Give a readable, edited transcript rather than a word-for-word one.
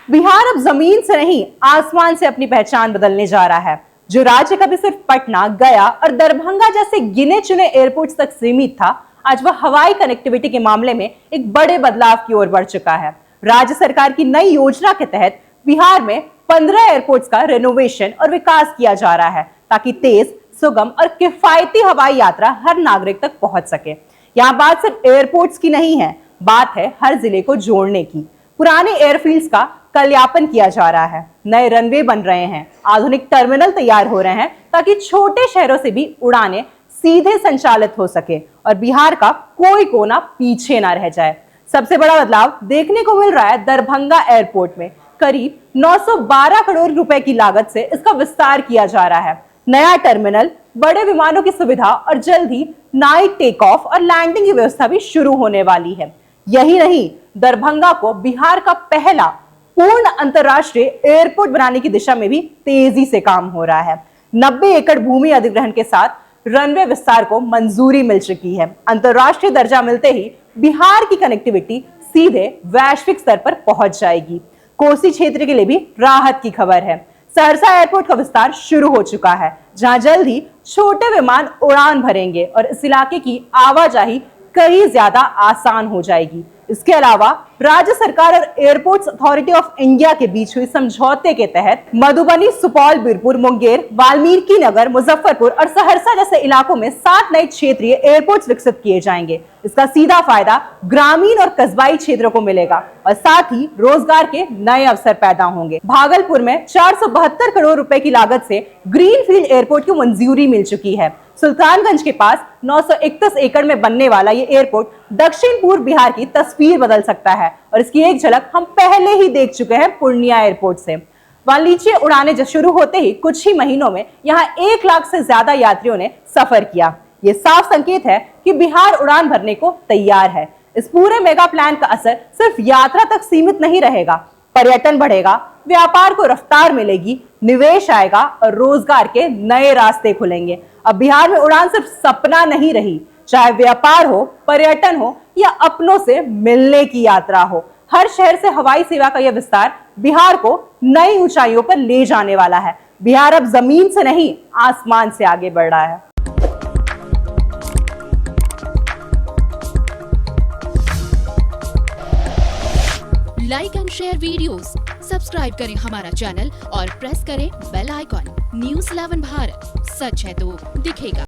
बिहार अब जमीन से नहीं आसमान से अपनी पहचान बदलने जा रहा है। जो राज्य कभी सिर्फ पटना, गया और दरभंगा जैसे गिने चुने एयरपोर्ट्स तक सीमित था, आज वह हवाई कनेक्टिविटी के मामले में एक बड़े बदलाव की ओर बढ़ चुका है। राज्य सरकार की नई योजना के तहत बिहार में 15 एयरपोर्ट्स का रेनोवेशन और विकास किया जा रहा है, ताकि तेज, सुगम और किफायती हवाई यात्रा हर नागरिक तक पहुंच सके। यहाँ बात सिर्फ एयरपोर्ट्स की नहीं है, बात है हर जिले को जोड़ने की। पुराने एयरफील्ड्स का कल्यापन किया जा रहा है, नए रनवे बन रहे हैं, आधुनिक टर्मिनल तैयार हो रहे हैं, ताकि छोटे शहरों से भी उड़ानें सीधे संचालित हो सके और बिहार का कोई कोना पीछे ना रह जाए। सबसे बड़ा बदलाव देखने को मिल रहा है दरभंगा एयरपोर्ट में। करीब 912 करोड़ रुपए की लागत से इसका विस्तार किया जा रहा है। नया टर्मिनल, बड़े विमानों की सुविधा और जल्द ही नाइट टेक ऑफ और लैंडिंग की व्यवस्था भी शुरू होने वाली है। यही नहीं, दरभंगा को बिहार का पहला पूर्ण अंतरराष्ट्रीय एयरपोर्ट बनाने की दिशा में भी तेजी से काम हो रहा है। 90 एकड़ भूमि अधिग्रहण के साथ रनवे विस्तार को मंजूरी मिल चुकी है। अंतरराष्ट्रीय दर्जा मिलते ही बिहार की कनेक्टिविटी सीधे वैश्विक स्तर पर पहुंच जाएगी। कोसी क्षेत्र के लिए भी राहत की खबर है। सहरसा एयरपोर्ट का विस्तार शुरू हो चुका है, जहां जल्द ही छोटे विमान उड़ान भरेंगे और इस इलाके की आवाजाही कहीं ज्यादा आसान हो जाएगी। इसके अलावा राज्य सरकार और एयरपोर्ट्स अथॉरिटी ऑफ इंडिया के बीच हुई समझौते के तहत मधुबनी, सुपौल, बीरपुर, मुंगेर, वाल्मीकि नगर, मुजफ्फरपुर और सहरसा जैसे इलाकों में 7 नए क्षेत्रीय एयरपोर्ट्स विकसित किए जाएंगे। इसका सीधा फायदा ग्रामीण और कस्बाई क्षेत्रों को मिलेगा और साथ ही रोजगार के नए अवसर पैदा होंगे। भागलपुर में 472 करोड़ रुपए की लागत से ग्रीनफील्ड एयरपोर्ट की मंजूरी मिल चुकी है। सुल्तानगंज के पास 931 एकड़ में बनने वाला ये एयरपोर्ट दक्षिण पूर्व बिहार की तस्वीर बदल सकता है और इसकी एक झलक हम पहले ही देख चुके हैं पूर्णिया एयरपोर्ट से। वाणिज्य उड़ानें जब शुरू होते ही कुछ ही महीनों में यहाँ 1 लाख से ज्यादा यात्रियों ने सफर किया। ये साफ संकेत है कि बिहार उड़ान भरने को तैयार है। इस पूरे मेगा प्लान का असर सिर्फ यात्रा तक सीमित नहीं रहेगा। पर्यटन बढ़ेगा, व्यापार को रफ्तार मिलेगी, निवेश आएगा और रोजगार के नए रास्ते खुलेंगे। अब बिहार में उड़ान सिर्फ सपना नहीं रही, चाहे व्यापार हो, पर्यटन हो या अपनों से मिलने की यात्रा हो। हर शहर से हवाई सेवा का यह विस्तार बिहार को नई ऊंचाइयों पर ले जाने वाला है। बिहार अब जमीन से नहीं, आसमान से आगे बढ़ रहा है। Like and share videos, subscribe करें हमारा चैनल और प्रेस करें बेल आइकॉन। News 11 भारत, सच है तो दिखेगा।